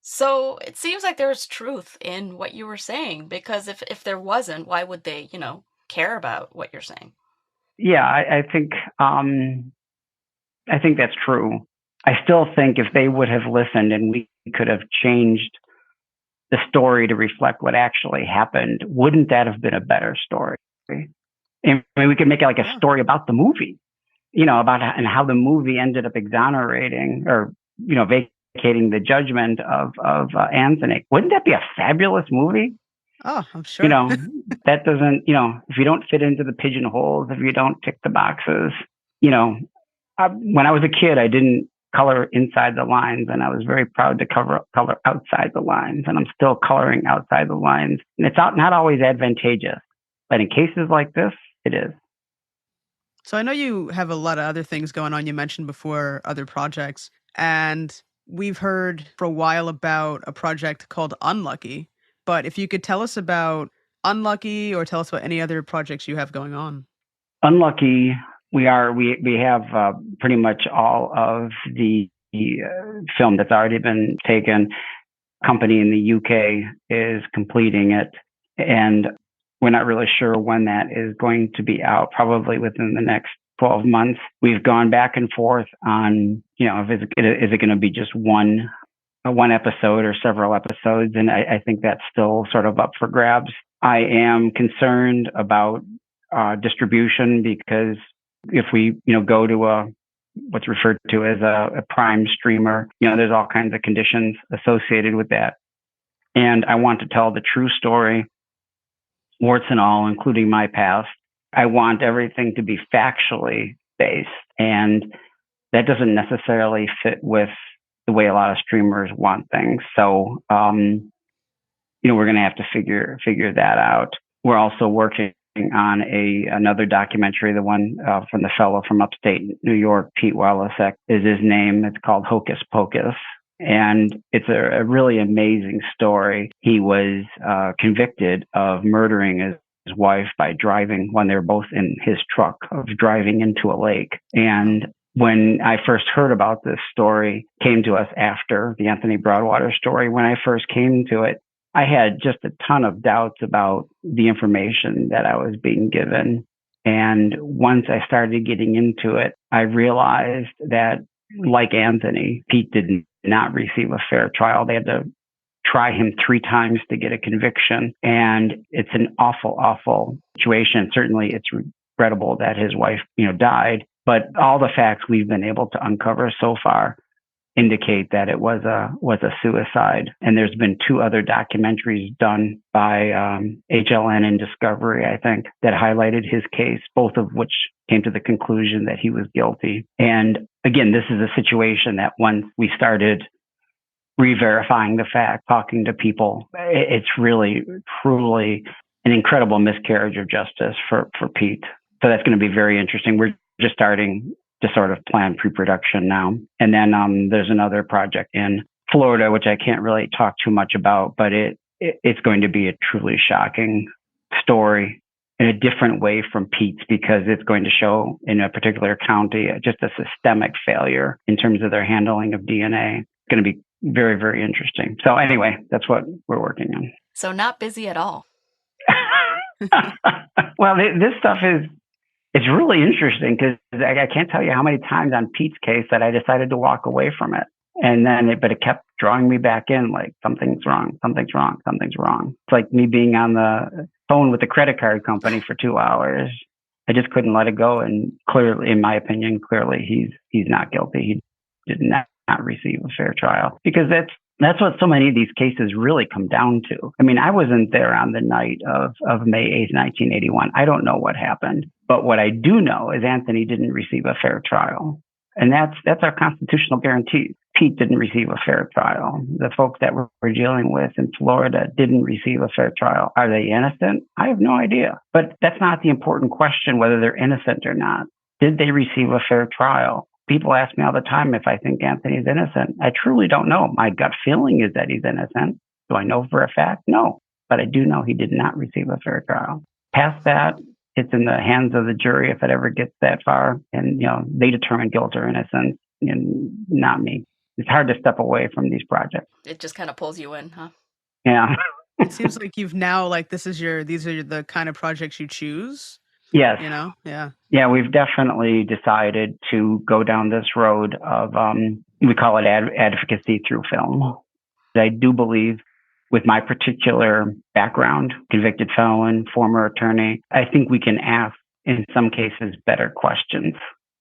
So it seems like there's truth in what you were saying, because if there wasn't, why would they, care about what you're saying? Yeah, I think that's true. I still think if they would have listened and we could have changed the story to reflect what actually happened, wouldn't that have been a better story? I mean, we could make it like a story about the movie, about how the movie ended up exonerating or, vacating the judgment of Anthony. Wouldn't that be a fabulous movie? Oh, I'm sure. That doesn't, if you don't fit into the pigeonholes, if you don't tick the boxes, when I was a kid, I didn't color inside the lines, and I was very proud to color outside the lines, and I'm still coloring outside the lines. And it's not always advantageous, but in cases like this, it is. So I know you have a lot of other things going on. You mentioned before other projects, and we've heard for a while about a project called Unlucky. But if you could tell us about Unlucky or tell us about any other projects you have going on. Unlucky, we have pretty much all of the film that's already been taken. Company in the UK is completing it, and we're not really sure when that is going to be out, probably within the next 12 months. We've gone back and forth on, if is it going to be just one episode or several episodes, and I think that's still sort of up for grabs. I am concerned about distribution, because if we, go to what's referred to as a prime streamer, there's all kinds of conditions associated with that. And I want to tell the true story, warts and all, including my past. I want everything to be factually based, and that doesn't necessarily fit with the way a lot of streamers want things. So, we're going to have to figure that out. We're also working on another documentary, the one from the fellow from upstate New York, Pete Walasek is his name. It's called Hocus Pocus. And it's a really amazing story. He was convicted of murdering his wife by driving, when they were both in his truck, of driving into a lake. And when I first heard about this story, came to us after the Anthony Broadwater story. When I first came to it, I had just a ton of doubts about the information that I was being given. And once I started getting into it, I realized that, like Anthony, Pete did not receive a fair trial. They had to try him 3 times to get a conviction. And it's an awful, awful situation. Certainly, it's regrettable that his wife, died. But all the facts we've been able to uncover so far indicate that it was a suicide. And there's been 2 other documentaries done by HLN and Discovery, I think, that highlighted his case, both of which came to the conclusion that he was guilty. And again, this is a situation that once we started re-verifying the fact, talking to people, it's really, truly an incredible miscarriage of justice for Pete. So that's going to be very interesting. We're just starting to sort of plan pre-production now. And then there's another project in Florida, which I can't really talk too much about, but it's going to be a truly shocking story in a different way from Pete's, because it's going to show in a particular county just a systemic failure in terms of their handling of DNA. It's going to be very, very interesting. So anyway, that's what we're working on. So not busy at all. Well, this stuff it's really interesting, because I can't tell you how many times on Pete's case that I decided to walk away from it. And then but it kept drawing me back in, like something's wrong. It's like me being on the phone with the credit card company for 2 hours. I just couldn't let it go. And clearly, in my opinion, he's not guilty. He did not receive a fair trial, because that's what so many of these cases really come down to. I mean, I wasn't there on the night of May 8th, 1981. I don't know what happened. But what I do know is Anthony didn't receive a fair trial. And that's our constitutional guarantee. Pete didn't receive a fair trial. The folks that we're dealing with in Florida didn't receive a fair trial. Are they innocent? I have no idea. But that's not the important question, whether they're innocent or not. Did they receive a fair trial? People ask me all the time if I think Anthony's innocent. I truly don't know. My gut feeling is that he's innocent. Do I know for a fact? No. But I do know he did not receive a fair trial. Past that, it's in the hands of the jury if it ever gets that far. And, they determine guilt or innocence, and not me. It's hard to step away from these projects. It just kind of pulls you in, huh? Yeah. It seems like you've now, these are the kind of projects you choose. Yes. Yeah. Yeah, we've definitely decided to go down this road of, we call it advocacy through film. I do believe, with my particular background, convicted felon, former attorney, I think we can ask, in some cases, better questions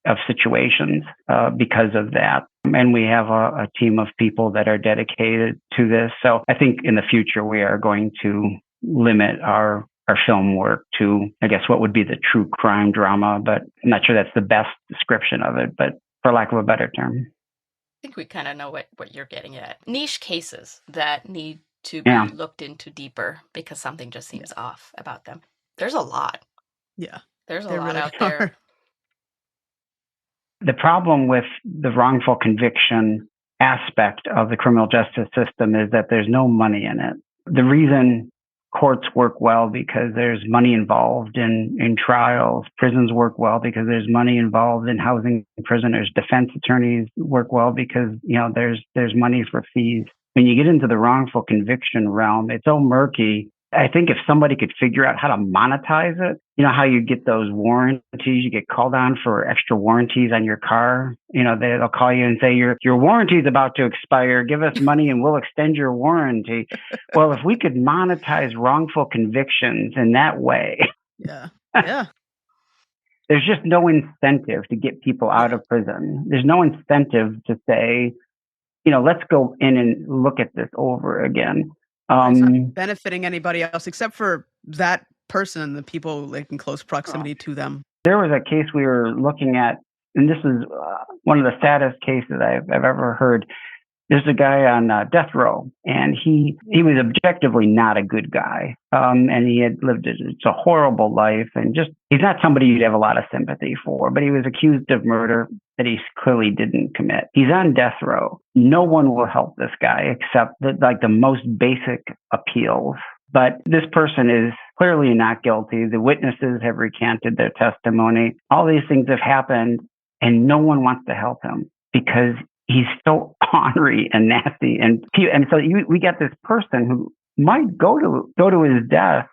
of situations because of that. And we have a team of people that are dedicated to this. So I think in the future, we are going to limit our film work to, I guess, what would be the true crime drama. But I'm not sure that's the best description of it, but for lack of a better term. I think we kind of know what you're getting at. Niche cases that need to be looked into deeper because something just seems off about them. There's a lot. Yeah. There's a lot out there. The problem with the wrongful conviction aspect of the criminal justice system is that there's no money in it. The reason courts work well because there's money involved in trials. Prisons work well because there's money involved in housing prisoners. Defense attorneys work well because, there's money for fees. When you get into the wrongful conviction realm, it's so murky. I think if somebody could figure out how to monetize it, how you get those warranties, you get called on for extra warranties on your car. They'll call you and say, your warranty is about to expire. Give us money and we'll extend your warranty. Well, if we could monetize wrongful convictions in that way. Yeah. There's just no incentive to get people out of prison. There's no incentive to say, let's go in and look at this over again. It's not benefiting anybody else except for that person and the people in close proximity to them. There was a case we were looking at, and this is one of the saddest cases I've ever heard. There's a guy on death row, and he was objectively not a good guy, and he had lived a horrible life, and he's not somebody you'd have a lot of sympathy for, but he was accused of murder that he clearly didn't commit. He's on death row. No one will help this guy except the most basic appeals. But this person is clearly not guilty. The witnesses have recanted their testimony. All these things have happened, and no one wants to help him because he's so ornery and nasty. And so we get this person who might go to his death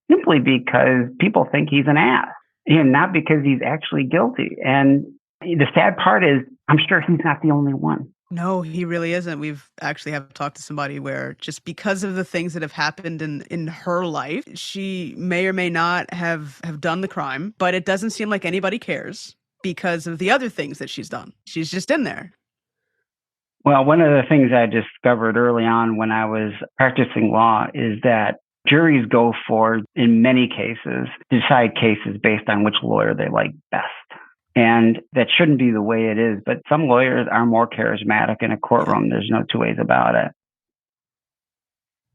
simply because people think he's an ass, and not because he's actually guilty. And the sad part is, I'm sure he's not the only one. No, he really isn't. We've actually have talked to somebody where just because of the things that have happened in her life, she may or may not have done the crime, but it doesn't seem like anybody cares because of the other things that she's done. She's just in there. Well, one of the things I discovered early on when I was practicing law is that juries go for, in many cases, decide cases based on which lawyer they like best. And that shouldn't be the way it is. But some lawyers are more charismatic in a courtroom. There's no two ways about it.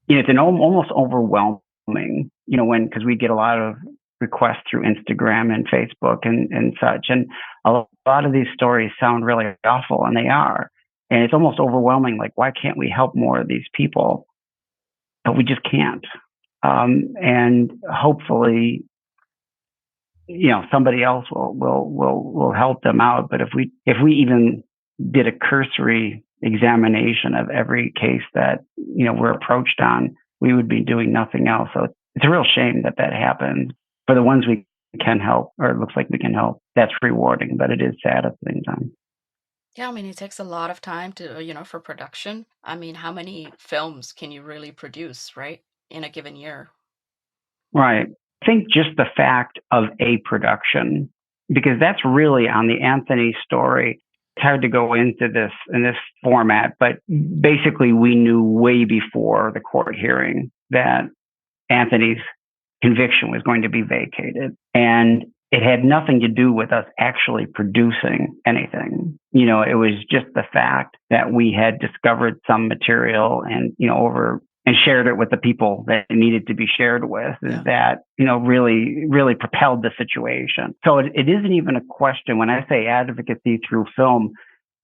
It's almost overwhelming, because we get a lot of requests through Instagram and Facebook and such. And a lot of these stories sound really awful, and they are. And it's almost overwhelming. Like, why can't we help more of these people? But we just can't. And hopefully, somebody else will help them out. But if we even did a cursory examination of every case that we're approached on, we would be doing nothing else. So it's a real shame that happens. For the ones we can help, or it looks like we can help, that's rewarding, but it is sad at the same time. Yeah, I mean, it takes a lot of time to, for production. I mean, how many films can you really produce, right, in a given year? Right. I think just the fact of a production, because that's really on the Anthony story. It's hard to go into this in this format, but basically we knew way before the court hearing that Anthony's conviction was going to be vacated. And it had nothing to do with us actually producing anything. It was just the fact that we had discovered some material and, and shared it with the people that it needed to be shared with, that, really, really propelled the situation. So it isn't even a question when I say advocacy through film.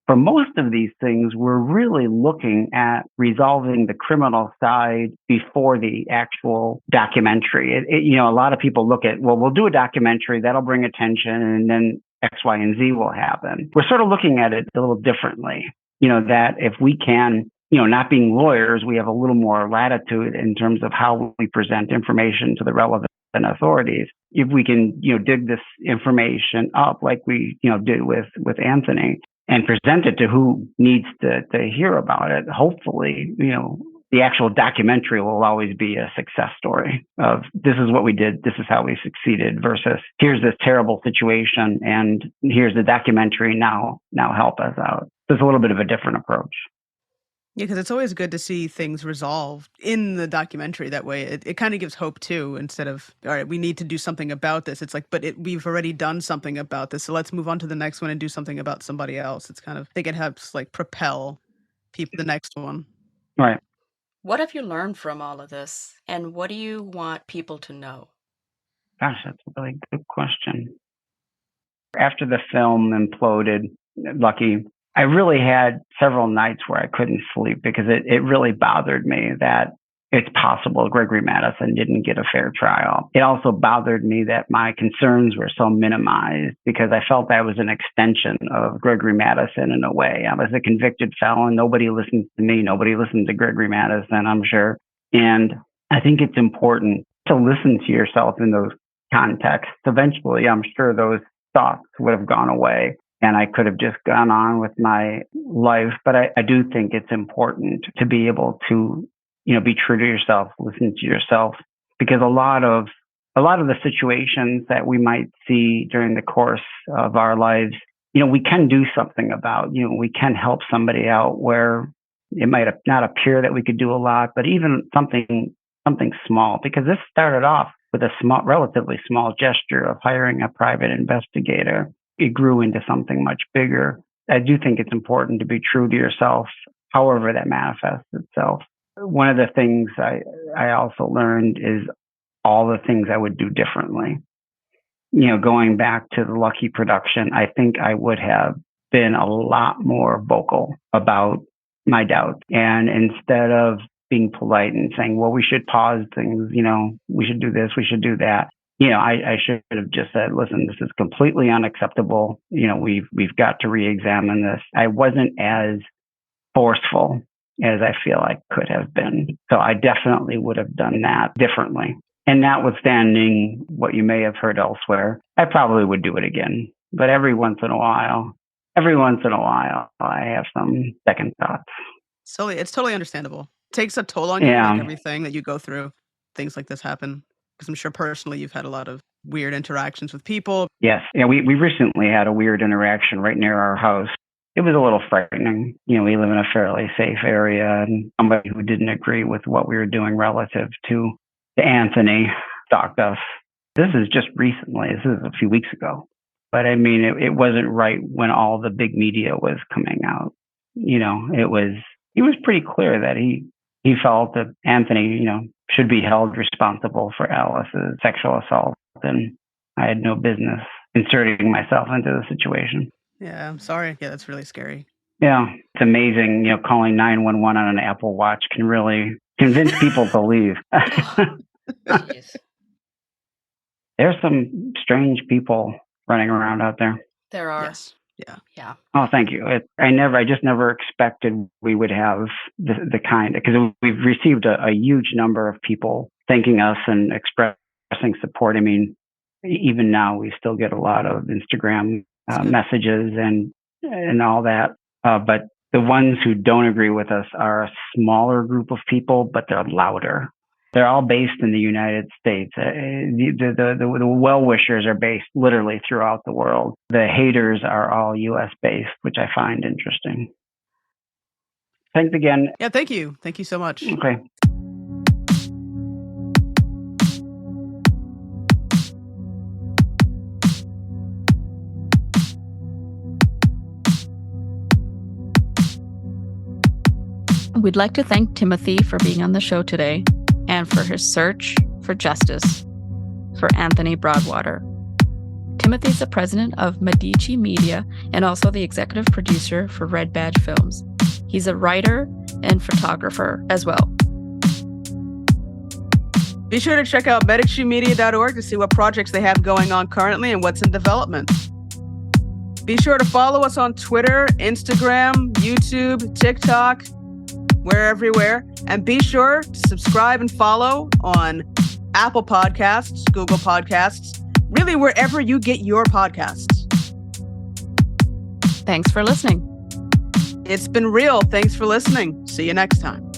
For most of these things, we're really looking at resolving the criminal side before the actual documentary. A lot of people look at, well, we'll do a documentary, that'll bring attention, and then X, Y, and Z will happen. We're sort of looking at it a little differently, that if we can, not being lawyers, we have a little more latitude in terms of how we present information to the relevant authorities. If we can, dig this information up like we, did with Anthony, and present it to who needs to hear about it, hopefully, the actual documentary will always be a success story of this is what we did, this is how we succeeded, versus here's this terrible situation and here's the documentary, now help us out. There's a little bit of a different approach. Yeah, because it's always good to see things resolved in the documentary. That way, it kind of gives hope too. Instead of, all right, we need to do something about this. It's like, but we've already done something about this, so let's move on to the next one and do something about somebody else. It's kind of, they can help like propel people to the next one. Right. What have you learned from all of this, and what do you want people to know? Gosh, that's a really good question. After the film imploded, Lucky, I really had several nights where I couldn't sleep because it really bothered me that it's possible Gregory Madison didn't get a fair trial. It also bothered me that my concerns were so minimized because I felt I was an extension of Gregory Madison in a way. I was a convicted felon. Nobody listens to me. Nobody listens to Gregory Madison, I'm sure. And I think it's important to listen to yourself in those contexts. Eventually, I'm sure those thoughts would have gone away and I could have just gone on with my life. But I do think it's important to be able to, be true to yourself, listen to yourself, because a lot of the situations that we might see during the course of our lives, we can do something about, we can help somebody out where it might not appear that we could do a lot, but even something small, because this started off with a relatively small gesture of hiring a private investigator. It grew into something much bigger. I do think it's important to be true to yourself, however that manifests itself. One of the things I also learned is all the things I would do differently. Going back to the Lucky production, I think I would have been a lot more vocal about my doubts. And instead of being polite and saying, well, we should pause things, we should do this, we should do that. I should have just said, listen, this is completely unacceptable. We've got to re-examine this. I wasn't as forceful as I feel I could have been. So I definitely would have done that differently. And notwithstanding what you may have heard elsewhere, I probably would do it again. But every once in a while, I have some second thoughts. So it's totally understandable. It takes a toll on you, like everything that you go through. Things like this happen. Because I'm sure personally you've had a lot of weird interactions with people. Yes. Yeah, we recently had a weird interaction right near our house. It was a little frightening. We live in a fairly safe area, and somebody who didn't agree with what we were doing relative to Anthony stalked us. This is just recently. This is a few weeks ago. But I mean, it wasn't right when all the big media was coming out. He was pretty clear that he felt that Anthony, should be held responsible for Alice's sexual assault, and I had no business inserting myself into the situation. Yeah, I'm sorry. Yeah, that's really scary. Yeah, it's amazing, calling 911 on an Apple Watch can really convince people to leave. Jeez. There's some strange people running around out there. There are. Yes. Yeah. Yeah. Oh, thank you. I just never expected we would have the kind, because we've received a huge number of people thanking us and expressing support. I mean, even now we still get a lot of Instagram messages and all that. But the ones who don't agree with us are a smaller group of people, but they're louder. They're all based in the United States. The well-wishers are based literally throughout the world. The haters are all U.S.-based, which I find interesting. Thanks again. Yeah, thank you. Thank you so much. Okay. We'd like to thank Timothy for being on the show today and for his search for justice for Anthony Broadwater. Timothy is the president of Medici Media and also the executive producer for Red Badge Films. He's a writer and photographer as well. Be sure to check out medicimedia.org to see what projects they have going on currently and what's in development. Be sure to follow us on Twitter, Instagram, YouTube, TikTok. We're everywhere. And be sure to subscribe and follow on Apple Podcasts, Google Podcasts, really wherever you get your podcasts. Thanks for listening. It's been real. Thanks for listening. See you next time.